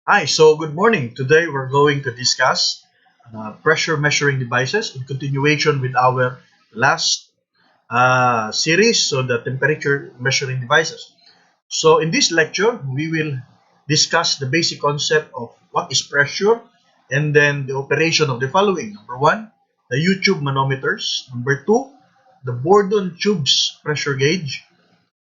Hi, so good morning. Today we're going to discuss pressure measuring devices in continuation with our last series, so the temperature measuring devices. So in this lecture, we will discuss the basic concept of what is pressure and then the operation of the following. Number one, the YouTube manometers. Number two, the Bourdon Tubes pressure gauge.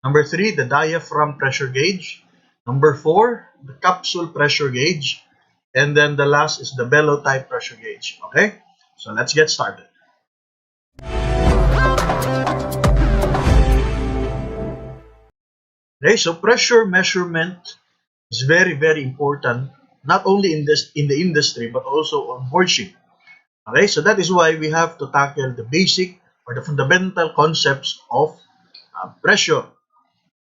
Number three, the diaphragm pressure gauge. Number four, the capsule pressure gauge. And then the last is the bellow type pressure gauge. Okay, so let's get started. Okay, so pressure measurement is very important, not only in the industry but also on board ship. Okay, so that is why we have to tackle the basic or the fundamental concepts of pressure.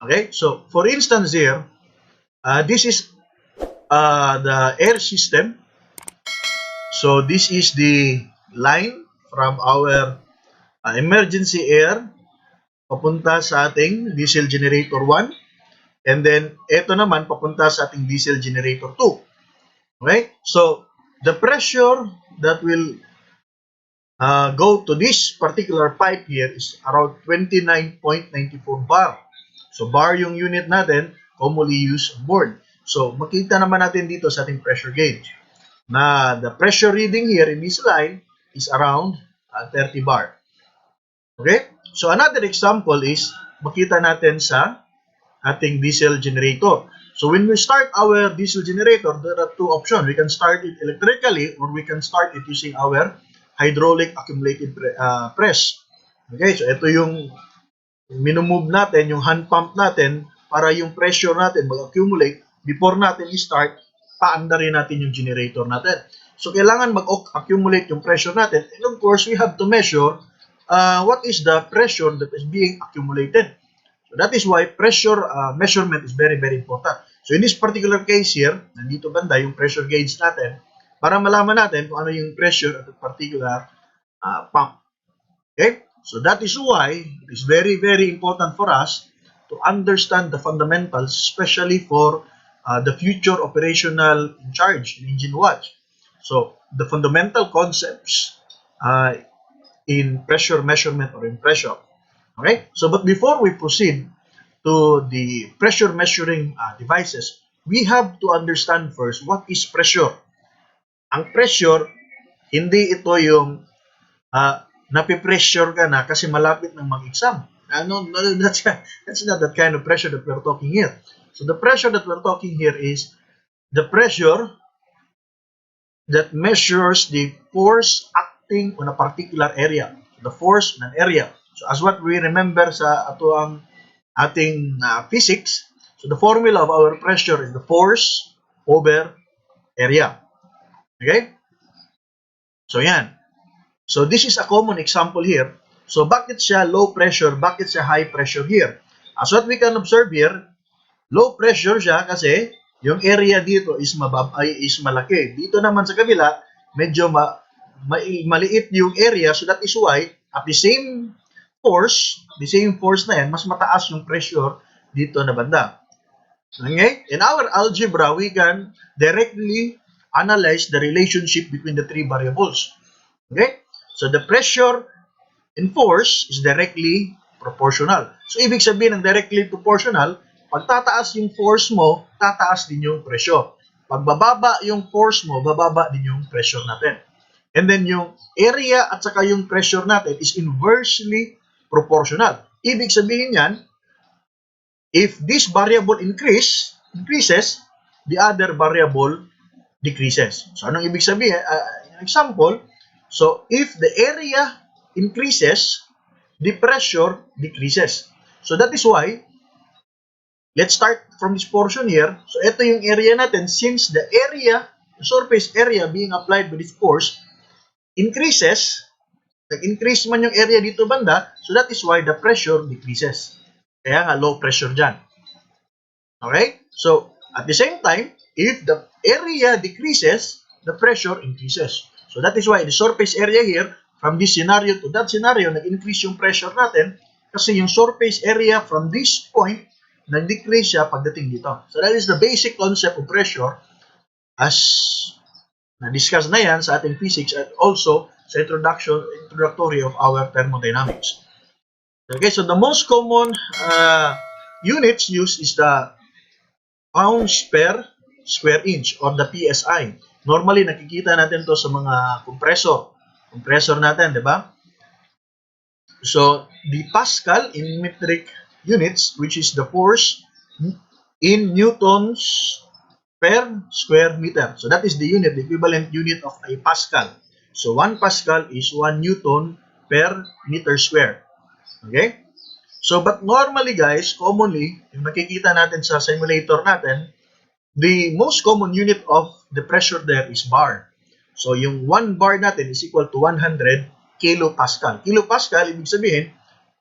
Okay, so for instance here, this is the air system. So this is the line from our emergency air papunta sa ating diesel generator 1, and then ito naman papunta sa ating diesel generator 2. Okay? So the pressure that will go to this particular pipe here is around 29.94 bar. So bar yung unit natin commonly used on board. So makita naman natin dito sa ating pressure gauge na the pressure reading here in this line is around 30 bar. Okay? So another example is makita natin sa ating diesel generator. So when we start our diesel generator, there are two options. We can start it electrically or we can start it using our hydraulic accumulated press. Okay? So ito yung minumove natin, yung hand pump natin para yung pressure natin mag-accumulate before natin i-start, paandarin natin yung generator natin. So, kailangan mag-accumulate yung pressure natin. And of course, we have to measure what is the pressure that is being accumulated. So, that is why pressure measurement is very important. So, in this particular case here, nandito banda yung pressure gauge natin para malaman natin kung ano yung pressure at a particular pump. Okay? So that is why it is very important for us to understand the fundamentals, especially for the future operational in charge in engine watch. So the fundamental concepts in pressure measurement or in pressure. Okay? So but before we proceed to the pressure measuring devices, we have to understand first what is pressure. Ang pressure, hindi ito yung napipressure ka na kasi malapit ng mag-exam. No, that's not that kind of pressure that we're talking here. So the pressure that we're talking here is the pressure that measures the force acting on a particular area. The force on an area. So as what we remember sa ating physics, so the formula of our pressure is the force over area. Okay? So yan. So this is a common example here. So bakit siya low pressure, bakit siya high pressure here? As what we can observe here, low pressure siya kasi yung area dito is malaki. Dito naman sa kabila, medyo maliit yung area, so that is why at the same force na yan, mas mataas yung pressure dito na banda. Okay? In our algebra, we can directly analyze the relationship between the three variables. Okay? So the pressure and force is directly proportional. So ibig sabihin ng directly proportional, pag tataas yung force mo, tataas din yung pressure. Pag bababa yung force mo, bababa din yung pressure natin. And then yung area at saka yung pressure natin is inversely proportional. Ibig sabihin yan, if this variable increases, the other variable decreases. So anong ibig sabihin? Example, so if the area increases, the pressure decreases. So that is why, let's start from this portion here. So ito yung area natin. Since the surface area being applied with this force increases, nag-increase man yung area dito banda, so that is why the pressure decreases. Kaya nga low pressure dyan. Okay? So at the same time, if the area decreases, the pressure increases. So that is why the surface area here, from this scenario to that scenario, nag-increase yung pressure natin kasi yung surface area from this point, nag-decrease siya pagdating dito. So that is the basic concept of pressure. as na-discuss na yan sa ating physics at also sa introductory of our thermodynamics. Okay, so the most common units used is the pounds per square inch or the PSI. Normally, nakikita natin to sa mga compressor. Compressor natin, di ba? So, the Pascal in metric units, which is the force in newtons per square meter. So, that is the unit, the equivalent unit of a Pascal. So, 1 Pascal is 1 Newton per meter square. Okay? So, but normally guys, commonly, yung nakikita natin sa simulator natin, the most common unit of the pressure there is bar. So, yung 1 bar natin is equal to 100 kilopascal. Kilopascal, ibig sabihin,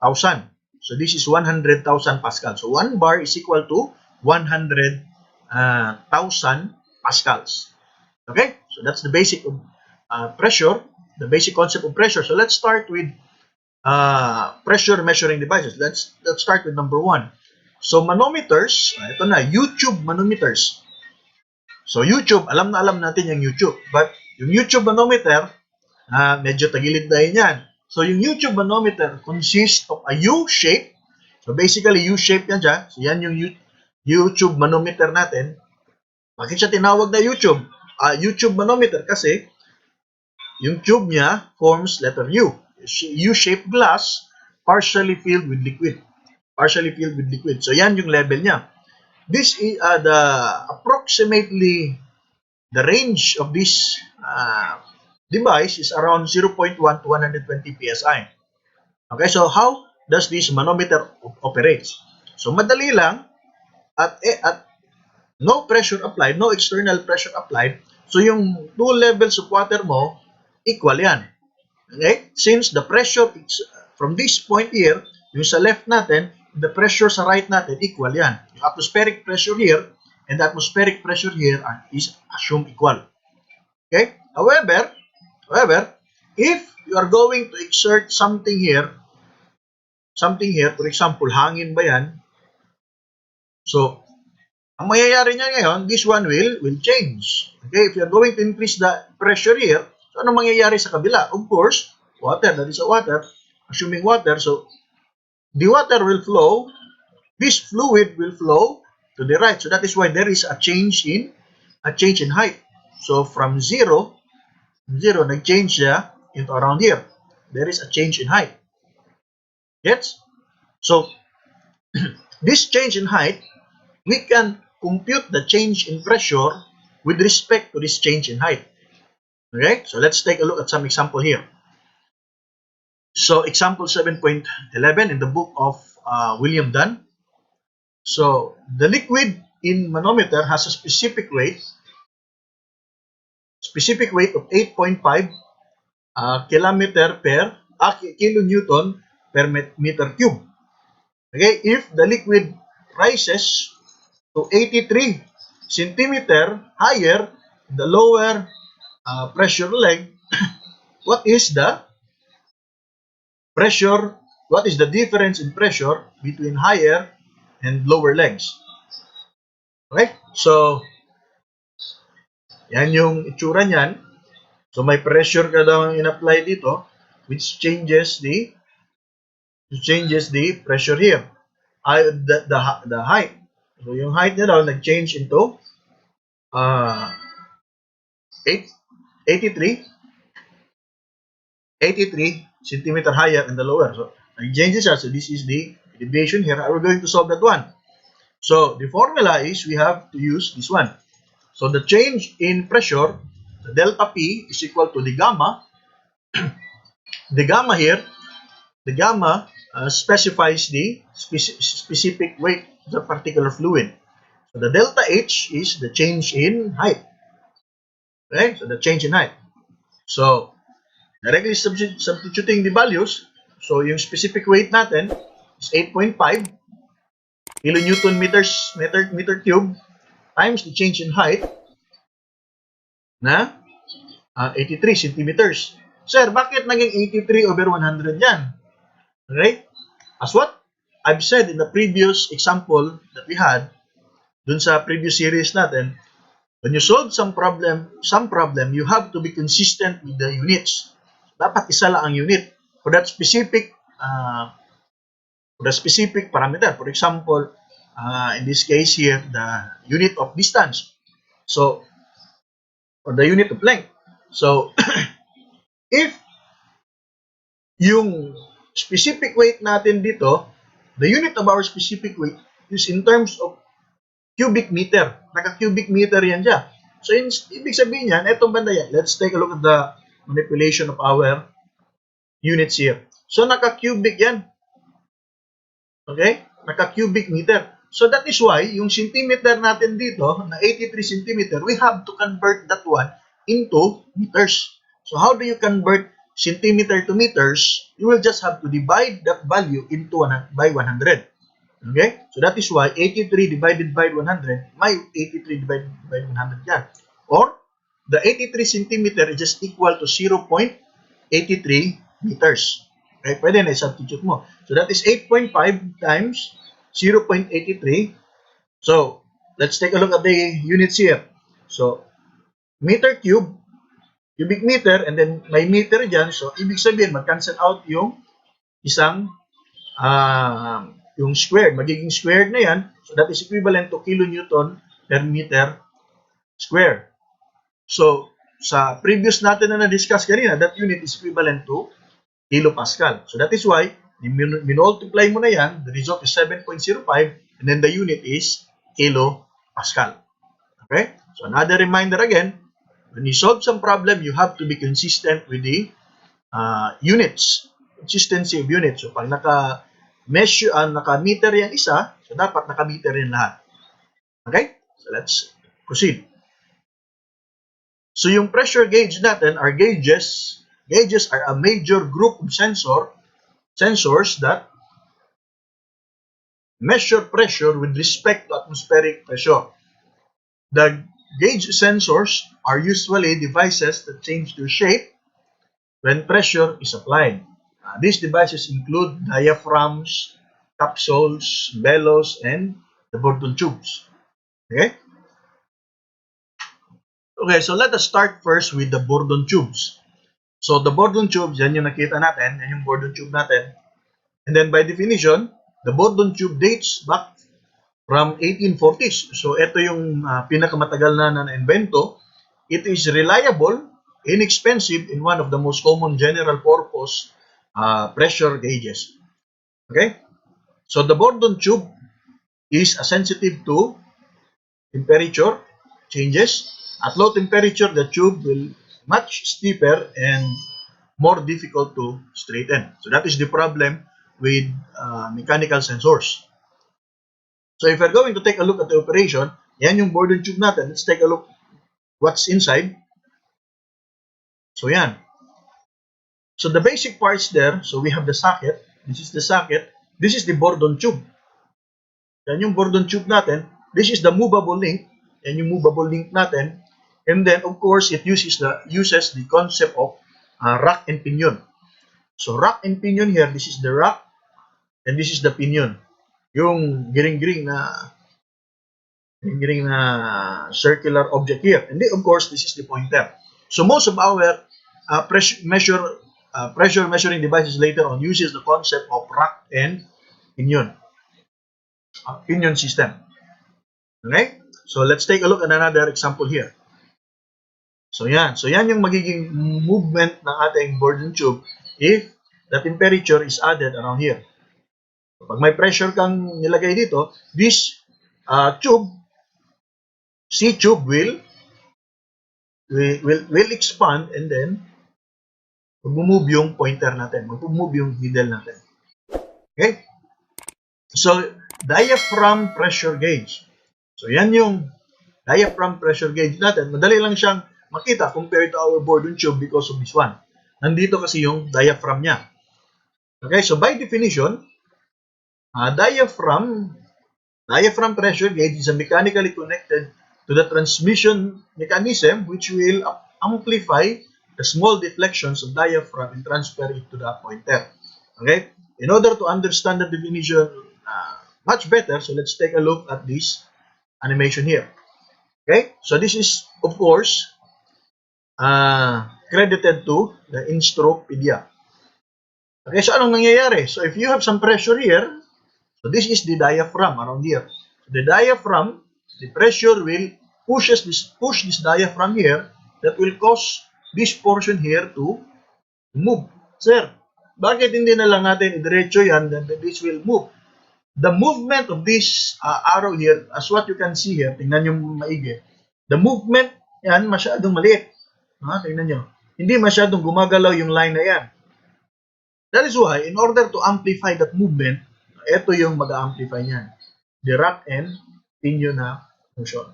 1,000. So, this is 100,000 pascal. So, 1 bar is equal to 100,000 pascals. Okay? So, that's the basic of pressure, the basic concept of pressure. So, let's start with pressure measuring devices. Let's start with number 1. So, manometers, ito na, YouTube manometers. So, YouTube, alam na alam natin yung YouTube. But, yung YouTube manometer, medyo tagilid dahil yan. So, yung YouTube manometer consists of a U-shape. So, basically, U-shape yan siya. So, yan yung YouTube manometer natin. Bakit siya tinawag na YouTube? YouTube manometer kasi yung tube niya forms letter U. U-shaped glass partially filled with liquid. Partially filled with liquid. So, yan yung level niya. This is approximately the range of this device is around 0.1 to 120 psi. Okay, so how does this manometer operate? So, madali lang at no pressure applied, no external pressure applied. So, yung 2 levels of water mo, equal yan. Okay? Since the pressure is from this point here, yung sa left natin, the pressure sa right natin, equal yan. Yung atmospheric pressure here and the atmospheric pressure here is assumed equal. Okay? However, if you are going to exert something here, for example, hangin ba yan? So, ang mangyayari niya ngayon, this one will change. Okay? If you are going to increase the pressure here, so ano mangyayari sa kabila? Of course, water, that is a water, assuming water, so the water will flow, this fluid will flow to the right. So that is why there is a change in height. So from zero, nag-change siya into around here. There is a change in height. Yes? So this change in height, we can compute the change in pressure with respect to this change in height. Okay? So let's take a look at some example here. So example 7.11 in the book of William Dunn. So the liquid in manometer has a specific weight of 8.5 kilonewton per meter cube. Okay, if the liquid rises to 83 centimeter higher, the lower pressure leg, what is the difference in pressure between higher and lower legs? Okay? So, yan yung itsura niyan. So, may pressure ka daw in-apply dito which changes the pressure here. The height. So, yung height niya daw nag-change into 83 centimeter higher in the lower. So, nag-change siya. So, this is the deviation here. We're going to solve that one. So, the formula is we have to use this one. So, the change in pressure, the delta P is equal to the gamma. The gamma here, specifies the specific weight of the particular fluid. So, the delta H is the change in height. Okay? So, the change in height. So, directly substituting the values, so yung specific weight natin is 8.5 kilonewton meter cube times the change in height na 83 centimeters. Sir, bakit naging 83 over 100 yan? Okay? As what I've said in the previous example that we had, dun sa previous series natin, When you solve some problem, you have to be consistent with the units. Dapat isa lang ang unit for that specific parameter. For example, in this case here, the unit of distance. So, or the unit of length. So, if yung specific weight natin dito, the unit of our specific weight is in terms of cubic meter. Naka-cubic meter yan siya. So, ibig sabihin yan, etong banda yan. Let's take a look at the manipulation of our units here. So, naka-cubic yan. Okay? Naka-cubic meter. So, that is why, yung centimeter natin dito, na 83 centimeter, we have to convert that one into meters. So, how do you convert centimeter to meters? You will just have to divide that value into by 100. Okay? So, that is why 83 divided by 100, may 83 divided by 100 yan. Or, the 83 centimeter is just equal to 0.83 meters. Okay? Pwede na i-substitute mo. So, that is 8.5 times 0.83. So, let's take a look at the units here. So, meter cube, cubic meter, and then may meter dyan. So, ibig sabihin, mag-cancel out yung isang yung squared. Magiging squared na yan. So, that is equivalent to kilonewton per meter square. So, sa previous natin na na-discuss kanina, that unit is equivalent to kilopascal. So, that is why, minultiply mo na yan, the result is 7.05, and then the unit is kilopascal. Okay? So, another reminder again, when you solve some problem, you have to be consistent with the units. Consistency of units. So, pag naka-measure, naka-meter yan isa, so dapat naka-meter yan lahat. Okay? So, let's proceed. So, yung pressure gauge natin are gauges. Gauges are a major group of sensors that measure pressure with respect to atmospheric pressure. The gauge sensors are usually devices that change their shape when pressure is applied. These devices include diaphragms, capsules, bellows, and the Bourdon tubes. Okay? Okay, so let us start first with the Bourdon tubes. So, the Bourdon tubes, yan yung nakita natin, yan yung Bourdon tube natin. And then, by definition, the Bourdon tube dates back from 1840s. So, ito yung pinakamatagal na na-invento. It is reliable, inexpensive, and one of the most common general purpose pressure gauges. Okay? So, the Bourdon tube is sensitive to temperature changes. At low temperature, the tube will much steeper and more difficult to straighten. So that is the problem with mechanical sensors. So if we're going to take a look at the operation, yan yung Bourdon tube natin. Let's take a look what's inside. So yan. So the basic parts there, so we have the socket. This is the socket. This is the Bourdon tube. Yan yung Bourdon tube natin. This is the movable link. Yan yung movable link natin. And then, of course, it uses the concept of rack and pinion. So, rack and pinion here, this is the rack, and this is the pinion. Yung giring-giring na circular object here. And then, of course, this is the pointer. So, most of our pressure measuring devices later on uses the concept of rack and pinion. Pinion system. Okay? So, let's take a look at another example here. So yan. So yan yung magiging movement ng ating Bourdon tube if the temperature is added around here. So, pag may pressure kang nilagay dito, this tube, C-tube will expand and then mag-move yung pointer natin, mag-move yung needle natin. Okay? So, diaphragm pressure gauge. So yan yung diaphragm pressure gauge natin. Madali lang siyang makita compared to our Bourdon tube because of this one. Nandito kasi yung diaphragm niya. Okay, so by definition, diaphragm pressure gauge is mechanically connected to the transmission mechanism which will amplify the small deflections of diaphragm and transfer it to the pointer. Okay, in order to understand the definition much better, so let's take a look at this animation here. Okay? So this is, of course, credited to the Instropedia. Okay, so anong nangyayari? So if you have some pressure here, so this is the diaphragm around here. So the diaphragm, the pressure will push this diaphragm here, that will cause this portion here to move. Sir, bakit hindi na lang natin idiretso yan, then this will move? The movement of this arrow here, as what you can see here, tingnan nyo maigi, the movement yan masyadong maliit. Tingnan nyo. Hindi masyadong gumagalaw yung line na yan. That is why, in order to amplify that movement, ito yung mag-amplify niyan. The rack and pinion na motion.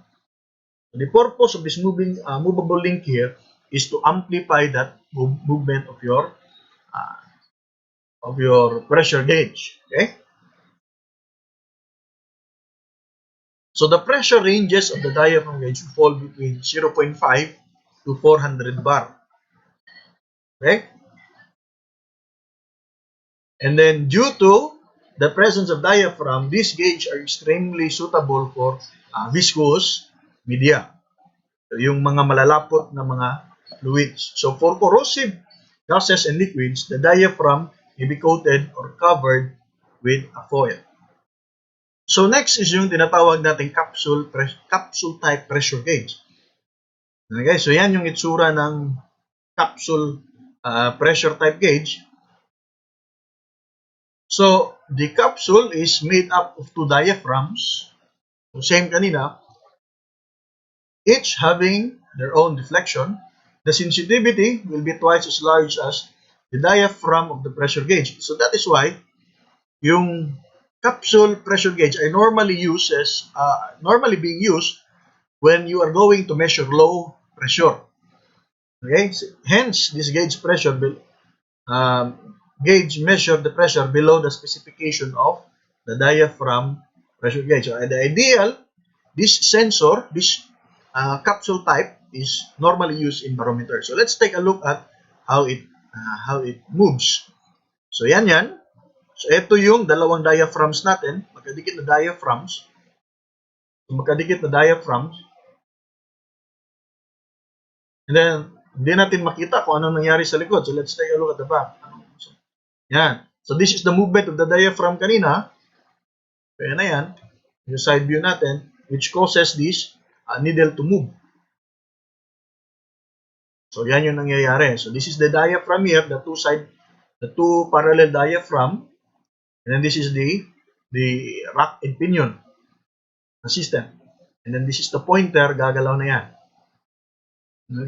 The purpose of this movable link here is to amplify that movement of your pressure gauge. Okay? So the pressure ranges of the diaphragm gauge fall between 0.5 to 400 bar. Okay? And then due to the presence of diaphragm, these gauge are extremely suitable for viscous media. So, yung mga malalapot na mga fluids. So for corrosive gases and liquids, the diaphragm may be coated or covered with a foil. So next is yung tinatawag nating capsule type pressure gauge. Okay, so yan yung itsura ng capsule pressure type gauge. So the capsule is made up of two diaphragms. So same kanina, each having their own deflection. The sensitivity will be twice as large as the diaphragm of the pressure gauge. So that is why yung capsule pressure gauge are normally being used when you are going to measure low pressure. Okay, hence this gauge measure the pressure below the specification of the diaphragm pressure gauge. So the ideal, this sensor, this capsule type is normally used in barometer. So let's take a look at how it moves. So yan. So ito yung dalawang diaphragms natin, magkadikit na diaphragms. And then hindi natin makita kung anong nangyari sa likod. So let's take a look at the back. Yan. So this is the movement of the diaphragm kanina. Kaya na yan. Yung side view natin, which causes this needle to move. So yan yung nangyayari. So this is the diaphragm here, the two parallel diaphragm. And then this is the rack and pinion system. And then this is the pointer, gagalaw na yan.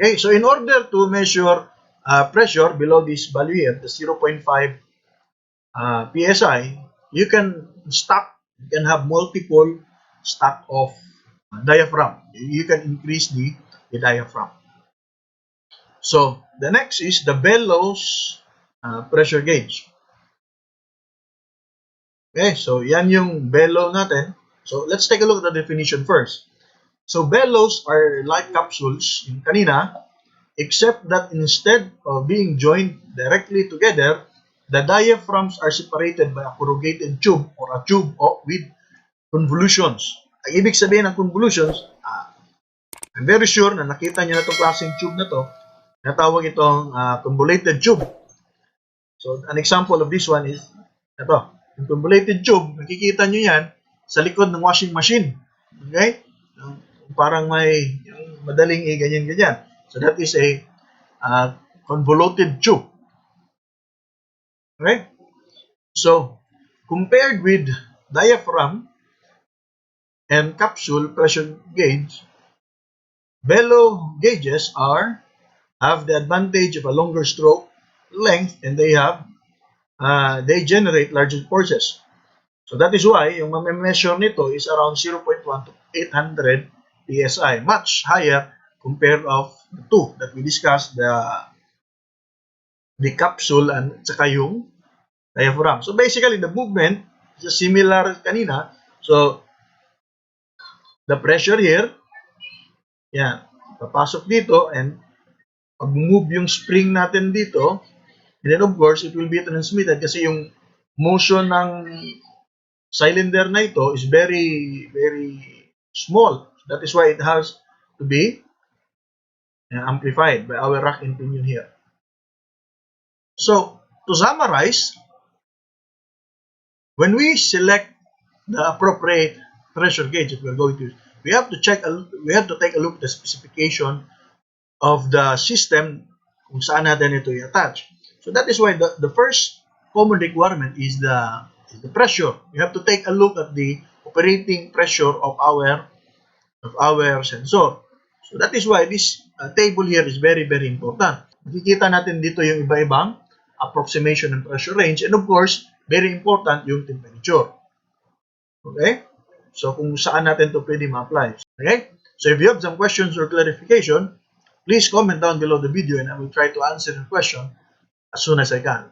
Okay, so in order to measure pressure below this value here, the 0.5 psi, you can have multiple stack of diaphragm. You can increase the diaphragm. So the next is the Bellows pressure gauge. Okay, so yan yung bellow natin. So let's take a look at the definition first. So bellows are like capsules yung kanina, except that instead of being joined directly together, the diaphragms are separated by a corrugated tube or a tube with convolutions. Ang ibig sabihin ng convolutions, I'm very sure na nakita niyo na itong klaseng tube na to, natawag itong convoluted tube. So an example of this one is ito. Yung convoluted tube, nakikita nyo yan sa likod ng washing machine. Okay? Parang may madaling ganyan-ganyan. So that is a convoluted tube. Okay? So, compared with diaphragm and capsule pressure gauge, bellow gauges have the advantage of a longer stroke length, and they generate larger forces. So that is why yung ma-measure nito is around 0.1 to 800 psi, much higher compared of the two that we discussed, the capsule and saka yung diaphragm. So basically the movement is similar kanina. So the pressure here, yan, papasok dito and pag-move yung spring natin dito. And then of course, it will be transmitted kasi yung motion ng cylinder na ito is very, very small. That is why it has to be amplified by our rack and pinion here. So, to summarize, when we select the appropriate pressure gauge that we're going to use, we have to take a look at the specification of the system kung saan natin ito i-attach. So that is why the first common requirement is the pressure. We have to take a look at the operating pressure of our sensor. So that is why this table here is very, very important. Makikita natin dito yung iba-ibang approximation ng pressure range, and of course, very important yung temperature. Okay? So kung saan natin ito pwede ma-apply. Okay? So if you have some questions or clarification, please comment down below the video and I will try to answer your question as soon as I can.